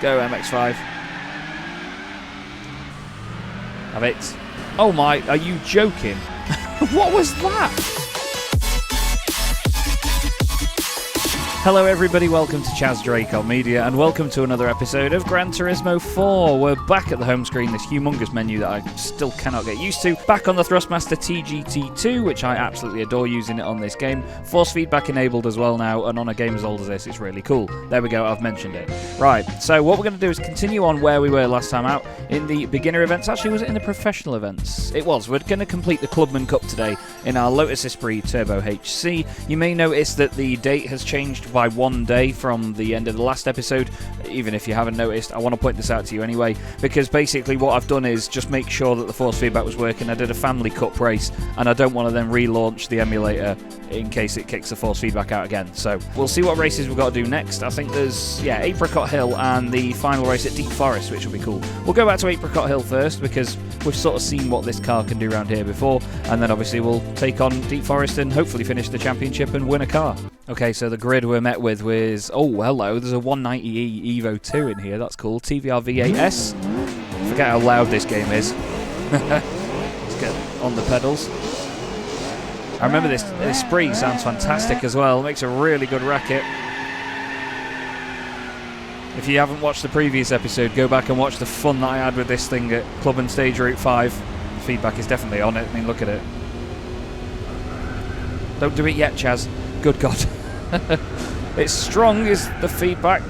Go MX-5. Have it. Oh my, are you joking? What was that? Hello everybody, welcome to Chaz Drake on Media, and welcome to another episode of Gran Turismo 4. We're back at the home screen, this humongous menu that I still cannot get used to. Back on the Thrustmaster T-GT II, which I absolutely adore using it on this game. Force feedback enabled as well now, and on a game as old as this, it's really cool. There we go, I've mentioned it. Right, so what we're going to do is continue on where we were last time out in the beginner events. Actually, was it in the professional events? It was. We're going to complete the Clubman Cup today in our Lotus Esprit Turbo HC. You may notice that the date has changed by 1 day from the end of the last episode. Even if you haven't noticed, I want to point this out to you anyway, because basically what I've done is just make sure that the force feedback was working. I did a family cup race, and I don't want to then relaunch the emulator in case it kicks the force feedback out again. So we'll see what races we've got to do next. I think there's, Apricot Hill and the final race at Deep Forest, which will be cool. We'll go back to Apricot Hill first, because we've sort of seen what this car can do around here before, and then obviously we'll take on Deep Forest and hopefully finish the championship and win a car. Okay, so the grid we're met with was, oh hello, there's a 190e Evo 2 in here, that's cool. TVR V8S. Forget how loud this game is. Let's get on the pedals. I remember this Esprit sounds fantastic as well, it makes a really good racket. If you haven't watched the previous episode, go back and watch the fun that I had with this thing at Clubman Stage Route 5. The feedback is definitely on it, I mean look at it. Don't do it yet, Chaz. Good God. It's strong, is the feedback.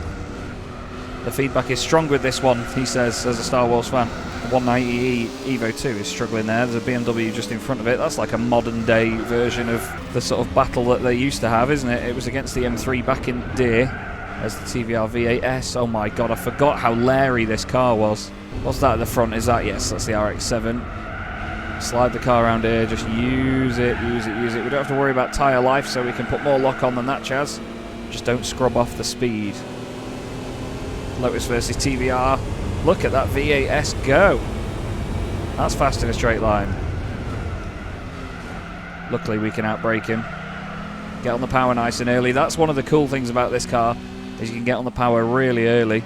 The feedback is strong with this one, he says, as a Star Wars fan. The 190e Evo 2 is struggling there. There's a BMW just in front of it. That's like a modern day version of the sort of battle that they used to have, isn't it? It was against the M3 back in the day as the TVR V8S. Oh my God, I forgot how leery this car was. What's that at the front? Is that? Yes, that's the RX-7. Slide the car around here, just use it, use it, use it. We don't have to worry about tyre life, so we can put more lock on than that, Chaz. Just don't scrub off the speed. Lotus versus TVR. Look at that V8S go. That's fast in a straight line. Luckily we can outbrake him. Get on the power nice and early. That's one of the cool things about this car, is you can get on the power really early.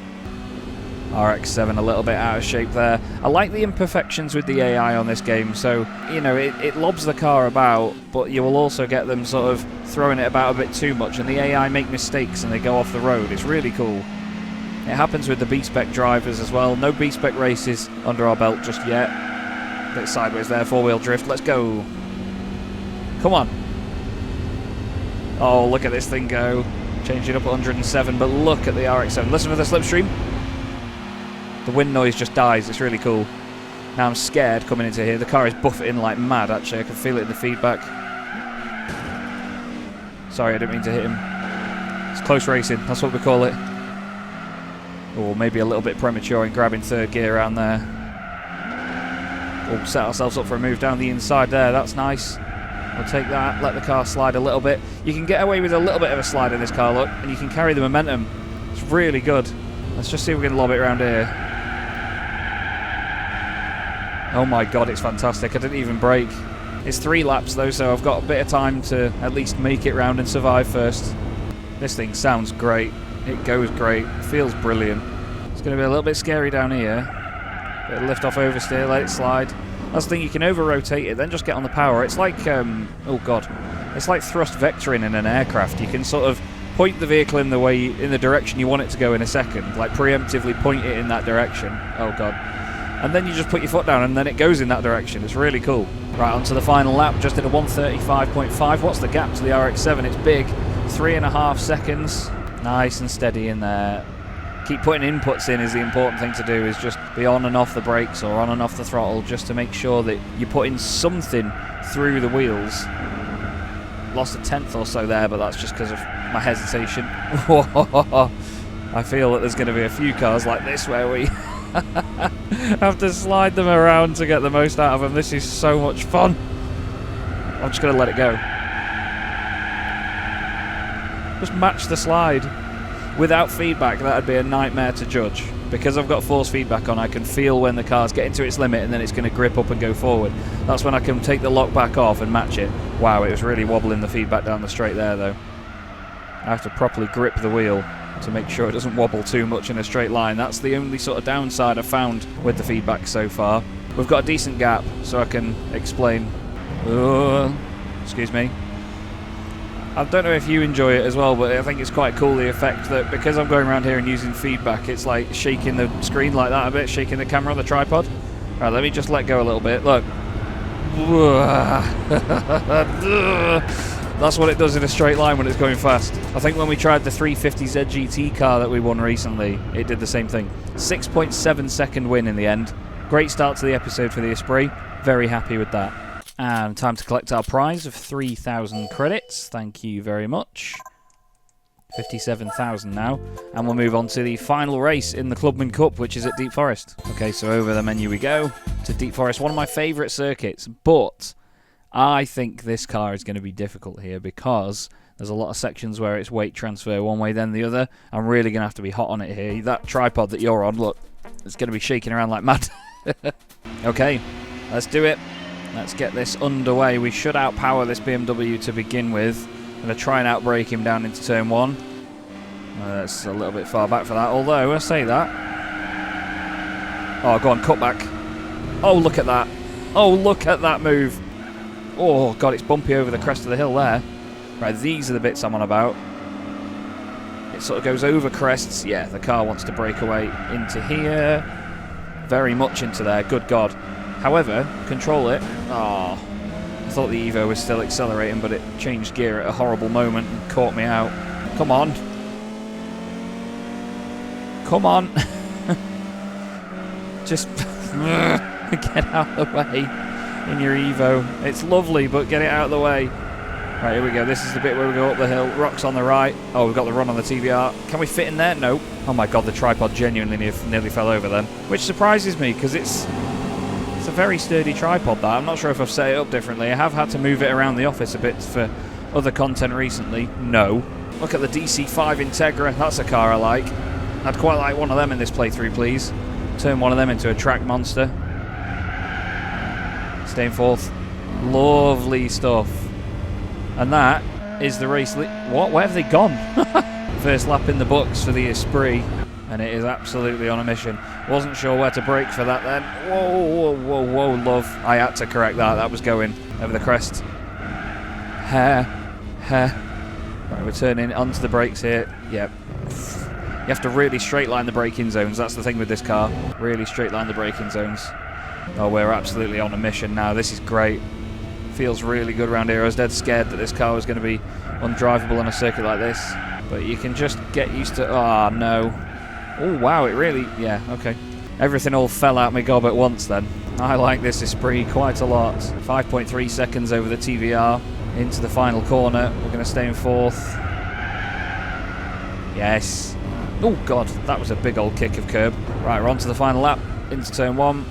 RX-7 a little bit out of shape there. I like the imperfections with the AI on this game, so, you know, it lobs the car about, but you will also get them sort of throwing it about a bit too much, and the AI make mistakes and they go off the road. It's really cool. It happens with the B-Spec drivers as well. No B-Spec races under our belt just yet. A bit sideways there, four-wheel drift. Let's go. Come on. Oh, look at this thing go. Changed it up 107, but look at the RX-7. Listen to the slipstream. The wind noise just dies, it's really cool. Now I'm scared coming into here. The car is buffeting like mad, actually. I can feel it in the feedback. Sorry, I didn't mean to hit him. It's close racing, that's what we call it. Or maybe a little bit premature in grabbing third gear around there. We'll set ourselves up for a move down the inside there, that's nice. We'll take that, let the car slide a little bit. You can get away with a little bit of a slide in this car, look, and you can carry the momentum. It's really good. Let's just see if we can lob it around here. Oh my God, it's fantastic. I didn't even brake. It's 3 laps though, so I've got a bit of time to at least make it round and survive first. This thing sounds great. It goes great. It feels brilliant. It's going to be a little bit scary down here. Bit of lift off oversteer, let it slide. That's the thing, you can over-rotate it, then just get on the power. It's like, oh God. It's like thrust vectoring in an aircraft. You can sort of point the vehicle in the direction you want it to go in a second. Like preemptively point it in that direction. Oh God. And then you just put your foot down and then it goes in that direction. It's really cool. Right, on to the final lap, just at a 135.5. What's the gap to the RX-7? It's big. 3.5 seconds. Nice and steady in there. Keep putting inputs in is the important thing to do, is just be on and off the brakes or on and off the throttle, just to make sure that you're putting something through the wheels. Lost a tenth or so there, but that's just because of my hesitation. I feel that there's going to be a few cars like this where we have to slide them around to get the most out of them. This is so much fun. I'm just going to let it go. Just match the slide. Without feedback, that would be a nightmare to judge. Because I've got force feedback on, I can feel when the car's getting to its limit and then it's going to grip up and go forward. That's when I can take the lock back off and match it. Wow, it was really wobbling the feedback down the straight there though. I have to properly grip the wheel. to make sure it doesn't wobble too much in a straight line. That's the only sort of downside I've found with the feedback so far. We've got a decent gap, so I can explain. Excuse me. I don't know if you enjoy it as well, but I think it's quite cool, the effect that because I'm going around here and using feedback, it's like shaking the screen like that a bit, shaking the camera on the tripod. Right, let me just let go a little bit. Look. That's what it does in a straight line when it's going fast. I think when we tried the 350Z GT car that we won recently, it did the same thing. 6.7 second win in the end. Great start to the episode for the Esprit. Very happy with that. And time to collect our prize of 3,000 credits. Thank you very much. 57,000 now. And we'll move on to the final race in the Clubman Cup, which is at Deep Forest. Okay, so over the menu we go to Deep Forest, one of my favourite circuits, but I think this car is going to be difficult here because there's a lot of sections where it's weight transfer one way then the other. I'm really going to have to be hot on it here. That tripod that you're on, look, it's going to be shaking around like mad. Okay, let's do it. Let's get this underway. We should outpower this BMW to begin with. I'm going to try and outbrake him down into turn 1. That's a little bit far back for that, although I say that. Oh, go on, cut back. Oh, look at that. Oh, look at that move. Oh, God, it's bumpy over the crest of the hill there. Right, these are the bits I'm on about. It sort of goes over crests. Yeah, the car wants to break away into here. Very much into there, good God. However, control it. Oh, I thought the Evo was still accelerating, but it changed gear at a horrible moment and caught me out. Come on. Come on. Just get out of the way in your Evo. It's lovely, but get it out of the way. Right, here we go. This is the bit where we go up the hill. Rocks on the right. Oh, we've got the run on the TVR. Can we fit in there? No. Oh my God, the tripod genuinely nearly fell over then. Which surprises me, because it's a very sturdy tripod, that. I'm not sure if I've set it up differently. I have had to move it around the office a bit for other content recently. No. Look at the DC5 Integra. That's a car I like. I'd quite like one of them in this playthrough, please. Turn one of them into a track monster. Staying fourth. Lovely stuff. And that is the race. What? Where have they gone? First lap in the books for the Esprit. And it is absolutely on a mission. Wasn't sure where to brake for that then. Whoa, whoa, whoa, whoa, love. I had to correct that. That was going over the crest. Right, we're turning onto the brakes here. Yep. You have to really straight line the braking zones. That's the thing with this car. Really straight line the braking zones. Oh, we're absolutely on a mission now. This is great. Feels really good around here. I was dead scared that this car was going to be undrivable on a circuit like this. But you can just get used to... Oh, no. Oh, wow, it really... Yeah, okay. Everything all fell out my gob at once then. I like this Esprit quite a lot. 5.3 seconds over the TVR into the final corner. We're going to stay in fourth. Yes. Oh, God, that was a big old kick of curb. Right, we're on to the final lap into turn 1.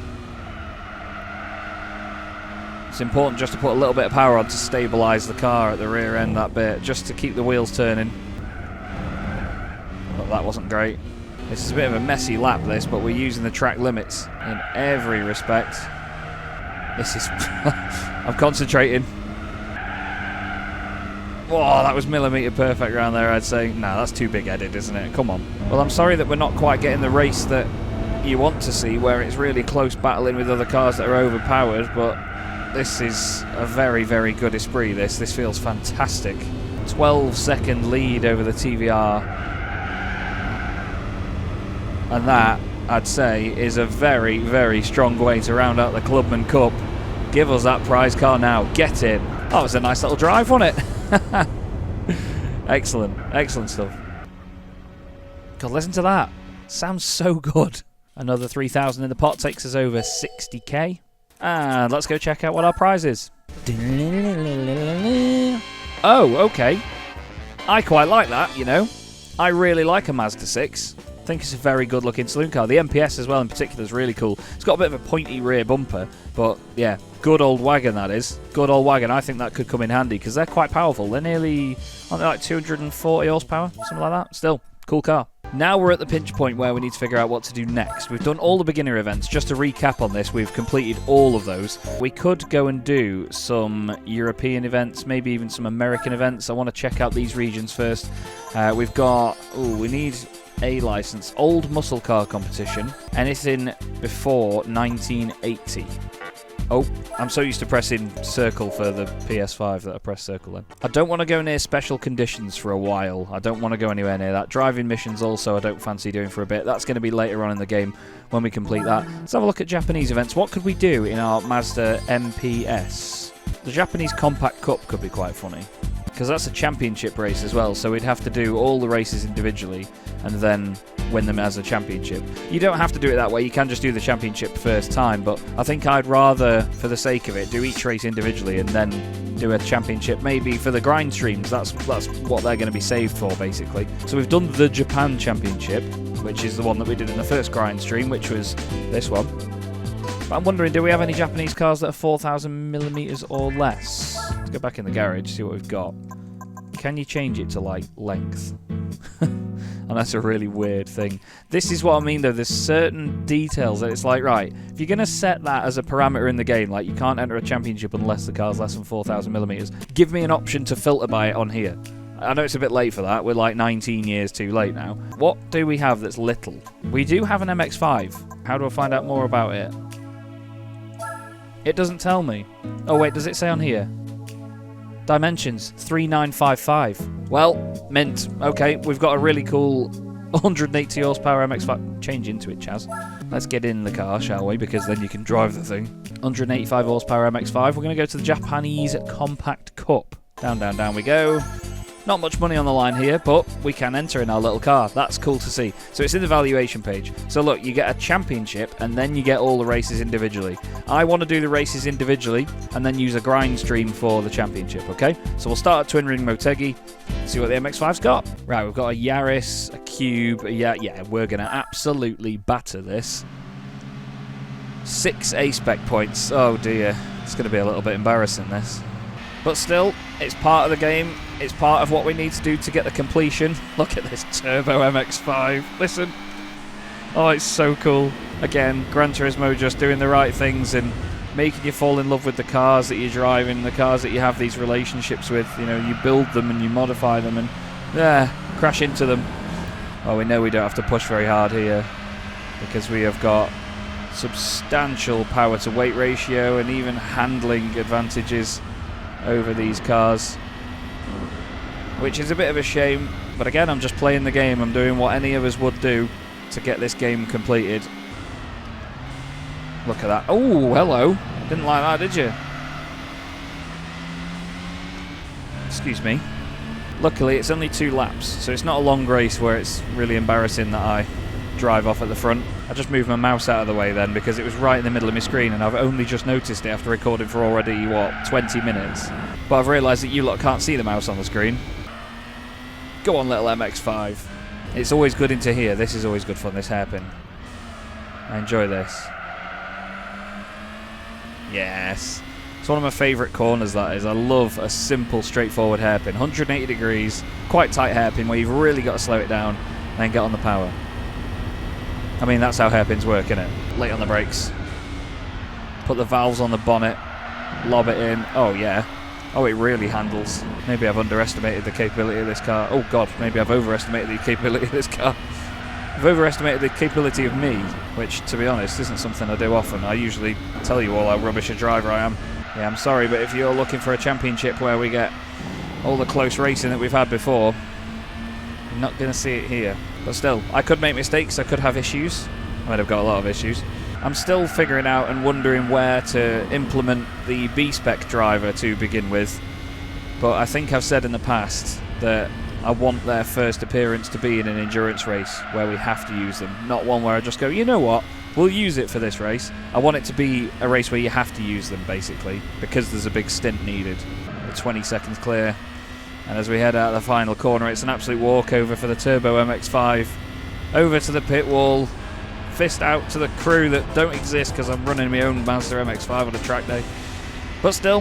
It's important just to put a little bit of power on to stabilise the car at the rear end, that bit, just to keep the wheels turning. But that wasn't great. This is a bit of a messy lap, this, but we're using the track limits in every respect. This is... I'm concentrating. Whoa, that was millimetre perfect around there, I'd say. Nah, that's too big-headed, isn't it? Come on. Well, I'm sorry that we're not quite getting the race that you want to see, where it's really close battling with other cars that are overpowered, but this is a very, very good Esprit, this. This feels fantastic. 12-second lead over the TVR. And that, I'd say, is a very, very strong way to round out the Clubman Cup. Give us that prize car now. Get in. Oh, it was a nice little drive, wasn't it? Excellent. Excellent stuff. God, listen to that. Sounds so good. Another 3,000 in the pot takes us over 60k. And let's go check out what our prize is. Oh, okay. I quite like that, you know. I really like a Mazda 6. I think it's a very good looking saloon car. The MPS as well in particular is really cool. It's got a bit of a pointy rear bumper, but yeah, good old wagon that is. Good old wagon. I think that could come in handy because they're quite powerful. They're nearly, aren't they, like 240 horsepower? Something like that. Still, cool car. Now we're at the pinch point where we need to figure out what to do next. We've done all the beginner events. Just to recap on this, we've completed all of those. We could go and do some European events, maybe even some American events. I want to check out these regions first. We've got... Ooh, we need a license. Old muscle car competition. Anything before 1980. Oh, I'm so used to pressing circle for the PS5 that I press circle then. I don't want to go near special conditions for a while. I don't want to go anywhere near that. Driving missions also I don't fancy doing for a bit. That's going to be later on in the game when we complete that. Let's have a look at Japanese events. What could we do in our Mazda MPS? The Japanese Compact Cup could be quite funny, because that's a championship race as well, so we'd have to do all the races individually and then win them as a championship. You don't have to do it that way, you can just do the championship first time, but I think I'd rather, for the sake of it, do each race individually and then do a championship, maybe for the grind streams. That's what they're going to be saved for, basically. So we've done the Japan Championship, which is the one that we did in the first grind stream, which was this one. But I'm wondering, do we have any Japanese cars that are 4,000mm or less? Let's go back in the garage, see what we've got. Can you change it to, like, length? And that's a really weird thing. This is what I mean, though. There's certain details that it's like, right, if you're going to set that as a parameter in the game, like you can't enter a championship unless the car's less than 4,000mm, give me an option to filter by it on here. I know it's a bit late for that. We're like 19 years too late now. What do we have that's little? We do have an MX-5. How do I find out more about it? It doesn't tell me. Oh, wait, does it say on here? Dimensions, 3955. Well, mint. Okay, we've got a really cool 180 horsepower MX-5. Change into it, Chaz. Let's get in the car, shall we? Because then you can drive the thing. 185 horsepower MX-5. We're going to go to the Japanese Compact Cup. Down, down, down we go. Not much money on the line here, but we can enter in our little car. That's cool to see. So it's in the valuation page. So look, you get a championship, and then you get all the races individually. I want to do the races individually, and then use a grind stream for the championship, okay? So we'll start at Twin Ring Motegi, see what the MX-5's got. Right, we've got a Yaris, a Cube, yeah, we're going to absolutely batter this. 6 A-spec points. Oh dear, it's going to be a little bit embarrassing, this. But still, it's part of the game. It's part of what we need to do to get the completion. Look at this turbo MX-5. Listen. Oh, it's so cool. Again, Gran Turismo just doing the right things and making you fall in love with the cars that you're driving, the cars that you have these relationships with. You know, you build them and you modify them and, crash into them. Well, we know we don't have to push very hard here because we have got substantial power to weight ratio and even handling advantages over these cars, which is a bit of a shame, but again, I'm just playing the game. I'm doing what any of us would do to get this game completed. Look at that. Oh, hello. Didn't like that, did you? Excuse me. Luckily, it's only 2 laps, so it's not a long race where it's really embarrassing that I drive off at the front. I just moved my mouse out of the way then because it was right in the middle of my screen and I've only just noticed it after recording for already, 20 minutes. But I've realised that you lot can't see the mouse on the screen. Go on, little MX-5. It's always good into here. This is always good fun, this hairpin. I enjoy this. Yes. It's one of my favourite corners, that is. I love a simple, straightforward hairpin. 180 degrees, quite tight hairpin where you've really got to slow it down and then get on the power. I mean, that's how hairpins work, isn't it? Late on the brakes. Put the valves on the bonnet. Lob it in. Oh, yeah. Oh, it really handles. Maybe I've underestimated the capability of this car. Oh, God. Maybe I've overestimated the capability of this car. I've overestimated the capability of me, which, to be honest, isn't something I do often. I usually tell you all how rubbish a driver I am. Yeah, I'm sorry, but if you're looking for a championship where we get all the close racing that we've had before, you're not going to see it here. But still, I could make mistakes, I could have issues. I might have got a lot of issues. I'm still figuring out and wondering where to implement the B-spec driver to begin with. But I think I've said in the past that I want their first appearance to be in an endurance race where we have to use them. Not one where I just go, you know what, we'll use it for this race. I want it to be a race where you have to use them, basically, because there's a big stint needed. We're 20 seconds clear. And as we head out of the final corner, it's an absolute walkover for the Turbo MX-5. Over to the pit wall. Fist out to the crew that don't exist because I'm running my own Mazda MX-5 on a track day. But still,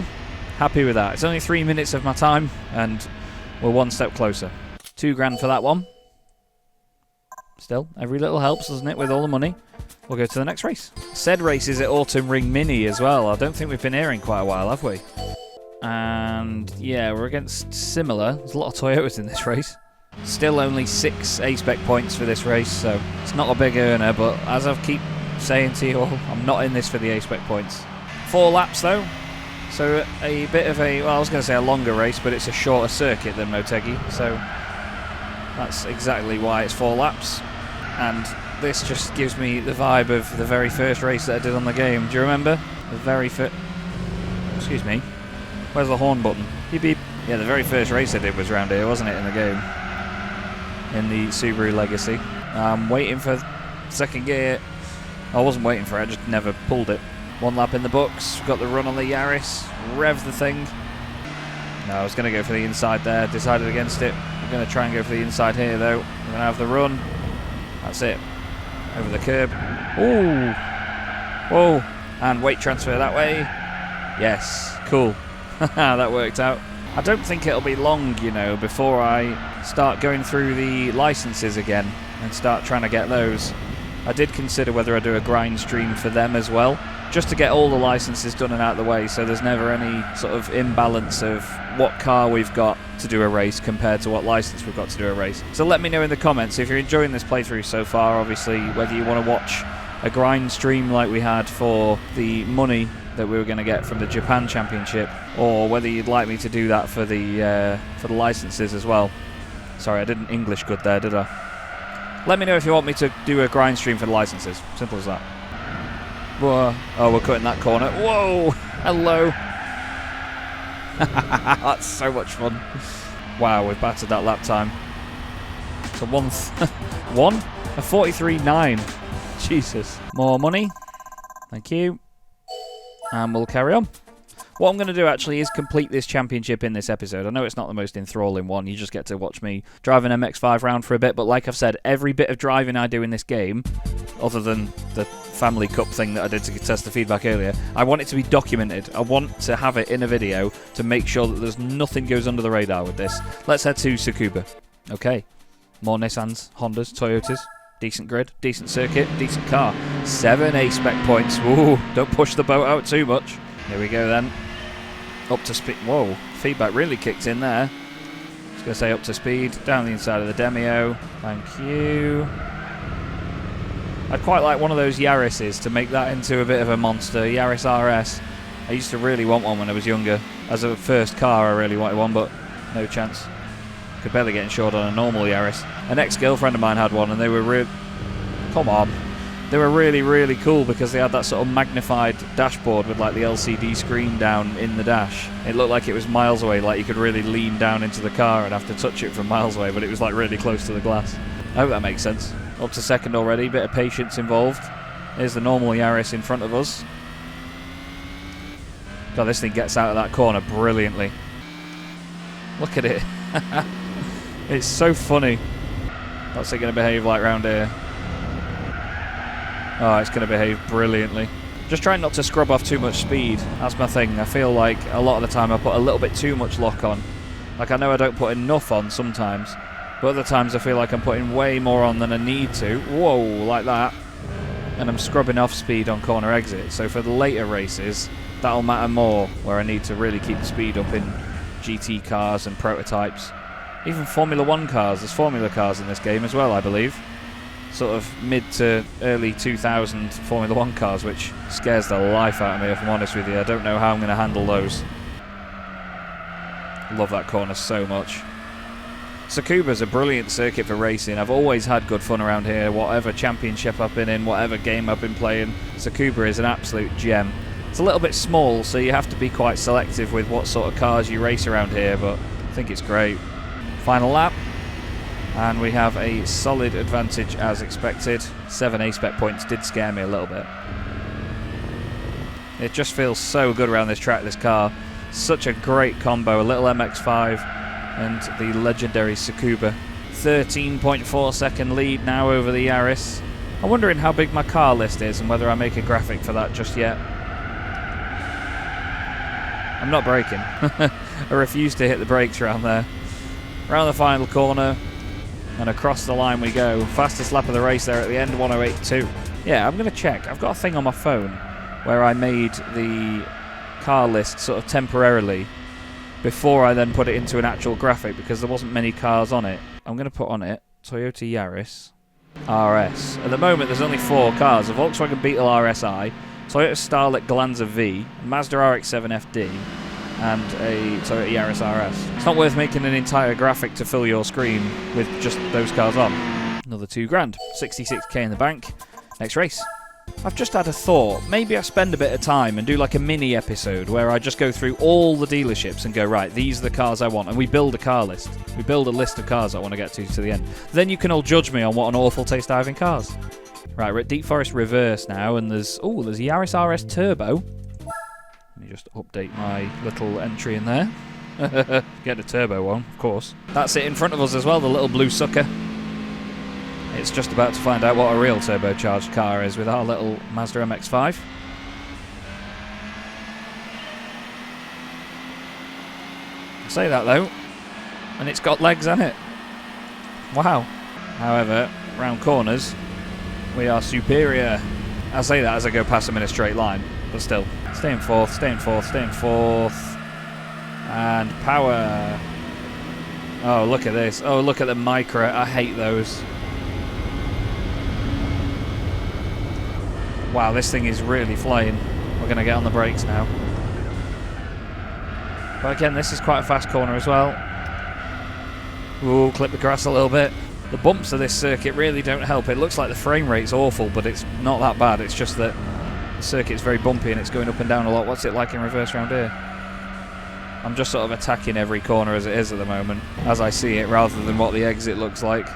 happy with that. It's only 3 minutes of my time, and we're one step closer. $2 grand for that one. Still, every little helps, doesn't it, with all the money. We'll go to the next race. Said race is at Autumn Ring Mini as well. I don't think we've been here in quite a while, have we? And yeah, we're against similar. There's a lot of Toyotas in this race. Still only 6 A-Spec points for this race, so it's not a big earner, but as I keep saying to you all, I'm not in this for the A-Spec points. 4 laps though, so a bit of a, well, I was going to say a longer race, but it's a shorter circuit than Motegi, so that's exactly why it's 4 laps. And this just gives me the vibe of the very first race that I did on the game. Do you remember? The very first... Excuse me. Where's the horn button? Beep beep. Yeah, the very first race I did was round here, wasn't it, in the game? In the Subaru Legacy. I'm waiting for second gear. I wasn't waiting for it, I just never pulled it. 1 lap in the books, got the run on the Yaris, rev the thing. No, I was going to go for the inside there, decided against it. I'm going to try and go for the inside here though. I'm going to have the run. That's it. Over the curb. Ooh! Whoa! And weight transfer that way. Yes, cool. That worked out. I don't think it'll be long, you know, before I start going through the licenses again and start trying to get those. I did consider whether I do a grind stream for them as well, just to get all the licenses done and out of the way, so there's never any sort of imbalance of what car we've got to do a race compared to what license we've got to do a race. So let me know in the comments if you're enjoying this playthrough so far, obviously, whether you want to watch a grind stream like we had for the money that we were going to get from the Japan Championship, or whether you'd like me to do that for the licenses as well. Sorry, I didn't English good there, did I? Let me know if you want me to do a grind stream for the licenses. Simple as that. Whoa. Oh, we're cutting that corner. Whoa! Hello! That's so much fun. Wow, we've battered that lap time. So one? A 43.9. Jesus. More money. Thank you. And we'll carry on. What I'm going to do actually is complete this championship in this episode. I know it's not the most enthralling one. You just get to watch me drive an MX-5 round for a bit. But like I've said, every bit of driving I do in this game, other than the Family Cup thing that I did to test the feedback earlier, I want it to be documented. I want to have it in a video to make sure that there's nothing goes under the radar with this. Let's head to Tsukuba. Okay. More Nissans, Hondas, Toyotas. Decent grid, decent circuit, decent car. 7 A-Spec points. Ooh, don't push the boat out too much. Here we go then. Up to speed. Whoa, feedback really kicked in there. I was going to say up to speed. Down the inside of the Demio. Thank you. I'd quite like one of those Yarises to make that into a bit of a monster. Yaris RS. I used to really want one when I was younger. As a first car, I really wanted one, but no chance. Could barely get insured on a normal Yaris. An ex-girlfriend of mine had one, and they were come on. They were really, really cool because they had that sort of magnified dashboard with like the LCD screen down in the dash. It looked like it was miles away, like you could really lean down into the car and have to touch it from miles away, but it was like really close to the glass. I hope that makes sense. Up to second already, bit of patience involved. Here's the normal Yaris in front of us. God, this thing gets out of that corner brilliantly. Look at it. It's so funny. What's it going to behave like round here? Oh, it's going to behave brilliantly. Just trying not to scrub off too much speed. That's my thing. I feel like a lot of the time I put a little bit too much lock on. Like, I know I don't put enough on sometimes, but other times I feel like I'm putting way more on than I need to. Whoa, like that. And I'm scrubbing off speed on corner exit. So for the later races, that'll matter more, where I need to really keep the speed up in GT cars and prototypes. Even Formula 1 cars. There's Formula cars in this game as well, I believe. Sort of mid to early 2000 Formula 1 cars, which scares the life out of me, if I'm honest with you. I don't know how I'm going to handle those. Love that corner so much. Tsukuba's a brilliant circuit for racing. I've always had good fun around here, whatever championship I've been in, whatever game I've been playing. Tsukuba is an absolute gem. It's a little bit small, so you have to be quite selective with what sort of cars you race around here, but I think it's great. Final lap. And we have a solid advantage as expected. 7 A-Spec points did scare me a little bit. It just feels so good around this track, this car. Such a great combo. A little MX-5 and the legendary Tsukuba. 13.4 second lead now over the Yaris. I'm wondering how big my car list is and whether I make a graphic for that just yet. I'm not braking. I refuse to hit the brakes around there. Around the final corner. And across the line we go. Fastest lap of the race there at the end, 1:08.2. Yeah, I'm going to check. I've got a thing on my phone where I made the car list sort of temporarily before I then put it into an actual graphic because there wasn't many cars on it. I'm going to put on it Toyota Yaris RS. At the moment there's only 4 cars. A Volkswagen Beetle RSI, Toyota Starlet Glanza V, Mazda RX-7 FD, and a Toyota Yaris RS. It's not worth making an entire graphic to fill your screen with just those cars on. Another £2,000. 66k in the bank. Next race. I've just had a thought. Maybe I spend a bit of time and do like a mini episode where I just go through all the dealerships and go, right, these are the cars I want. And we build a car list. We build a list of cars I want to get to the end. Then you can all judge me on what an awful taste I have in cars. Right, we're at Deep Forest Reverse now, and there's Yaris RS Turbo. Let me just update my little entry in there. Get the turbo one, of course. That's it in front of us as well, the little blue sucker. It's just about to find out what a real turbocharged car is with our little Mazda MX-5. I say that though, and it's got legs on it. Wow. However, round corners, we are superior. I say that as I go past them in a straight line, but still. Staying fourth, staying fourth, staying fourth. And power. Oh, look at this. Oh, look at the micro. I hate those. Wow, this thing is really flying. We're going to get on the brakes now. But again, this is quite a fast corner as well. Ooh, clip the grass a little bit. The bumps of this circuit really don't help. It looks like the frame rate's awful, but it's not that bad. It's just that the circuit's very bumpy and it's going up and down a lot. What's it like in reverse round here? I'm just sort of attacking every corner as it is at the moment, as I see it, rather than what the exit looks like.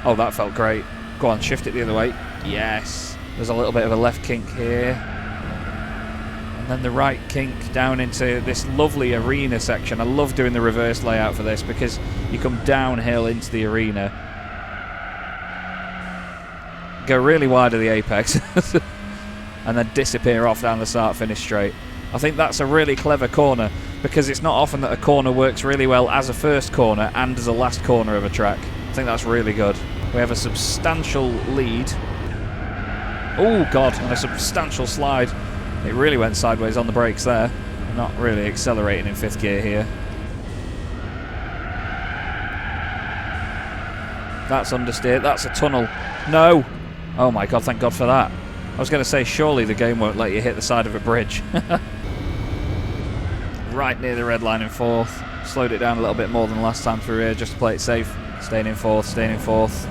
Oh, that felt great. Go on, shift it the other way. Yes. There's a little bit of a left kink here. And then the right kink down into this lovely arena section. I love doing the reverse layout for this because you come downhill into the arena. Go really wide of the apex. And then disappear off down the start-finish straight. I think that's a really clever corner because it's not often that a corner works really well as a first corner and as a last corner of a track. I think that's really good. We have a substantial lead. Oh god, and a substantial slide. It really went sideways on the brakes there. Not really accelerating in 5th gear here. That's understeer. That's a tunnel. No! Oh my god, thank god for that. I was going to say, surely the game won't let you hit the side of a bridge. Right near the red line in 4th. Slowed it down a little bit more than last time through here just to play it safe. Staying in 4th, staying in 4th.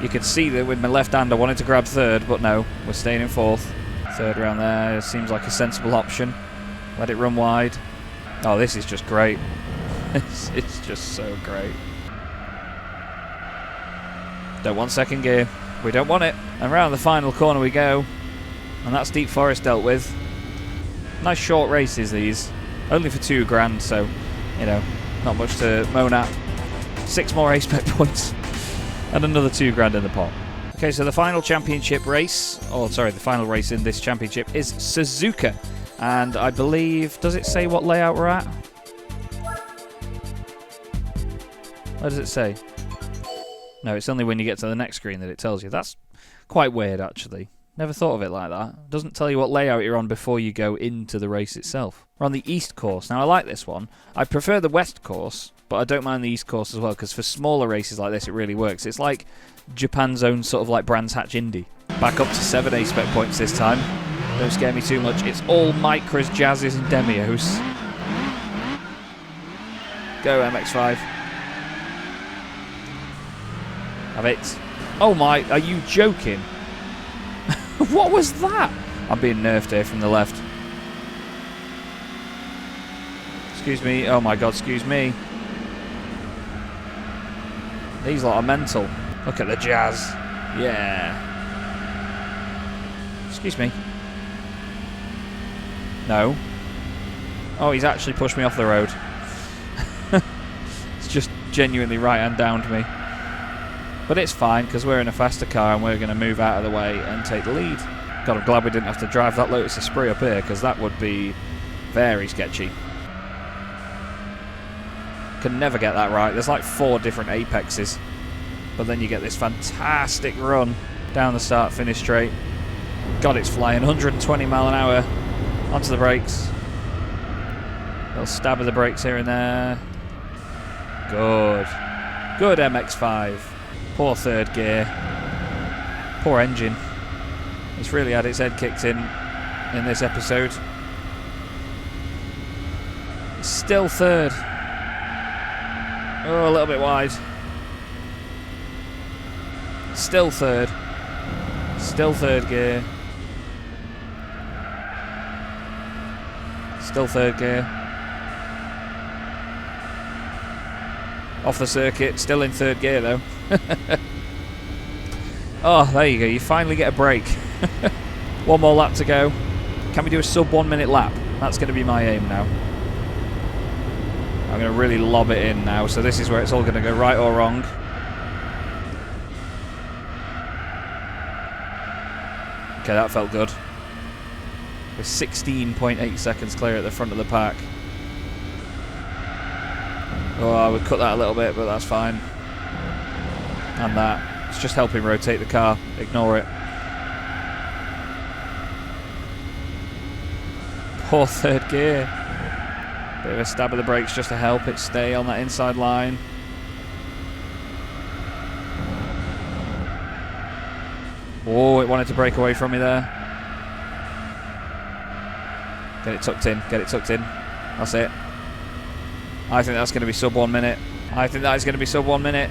You could see that with my left hand I wanted to grab 3rd, but no, we're staying in 4th. 3rd round there seems like a sensible option. Let it run wide. Oh, this is just great. It's just so great. Don't want 2nd gear. We don't want it. And round the final corner we go. And that's Deep Forest dealt with. Nice short races these. Only for £2,000, so, you know, not much to moan at. 6 more A-spec points. And another £2,000 in the pot. Okay, so the final championship race, the final race in this championship is Suzuka. And I believe, does it say what layout we're at? What does it say? No, it's only when you get to the next screen that it tells you. That's quite weird, actually. Never thought of it like that. It doesn't tell you what layout you're on before you go into the race itself. We're on the East course. Now, I like this one. I prefer the West course, but I don't mind the East course as well, because for smaller races like this, it really works. It's like Japan's own sort of like Brands Hatch Indy. Back up to 7 A-spec points this time. Don't scare me too much. It's all Micras, Jazzes, and Demios. Go, MX-5. Have it. Oh my, are you joking? What was that? I'm being nerfed here from the left. Excuse me. Oh my god, excuse me. These lot are mental. Look at the jazz. Yeah. Excuse me. No. Oh, he's actually pushed me off the road. It's just genuinely right-hand downed me. But it's fine, because we're in a faster car and we're going to move out of the way and take the lead. God, I'm glad we didn't have to drive that Lotus Esprit up here, because that would be very sketchy. Can never get that right. There's like 4 different apexes. But then you get this fantastic run down the start-finish straight. God, it's flying. 120 mile an hour onto the brakes. Little stab of the brakes here and there. Good. Good MX-5. Poor third gear. Poor engine. It's really had its head kicked in this episode. Still third. Oh, a little bit wide. Still third. Still third gear. Still third gear. Off the circuit. Still in third gear though. Oh, there you go. You finally get a break. 1 more lap to go. Can we do a sub 1 minute lap? That's going to be my aim now. I'm going to really lob it in now. So this is where it's all going to go right or wrong. Okay, that felt good. We're 16.8 seconds clear at the front of the pack. Oh, I would cut that a little bit, but that's fine. And that. It's just helping rotate the car. Ignore it. Poor third gear. Bit of a stab of the brakes just to help it stay on that inside line. Oh, it wanted to break away from me there. Get it tucked in. Get it tucked in. That's it. I think that's going to be sub 1 minute. I think that is going to be sub 1 minute.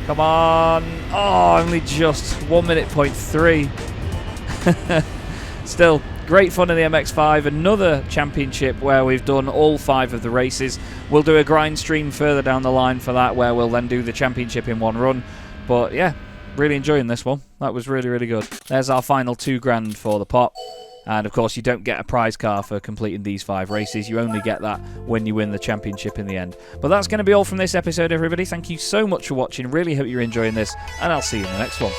Come on. Oh, only just 1 minute point 3. Still, great fun in the MX-5. Another championship where we've done all 5 of the races. We'll do a grind stream further down the line for that, where we'll then do the championship in 1 run. But yeah, really enjoying this one. That was really, really good. There's our final $2 grand for the pot. And of course, you don't get a prize car for completing these 5 races. You only get that when you win the championship in the end. But that's going to be all from this episode, everybody. Thank you so much for watching. Really hope you're enjoying this, and I'll see you in the next one.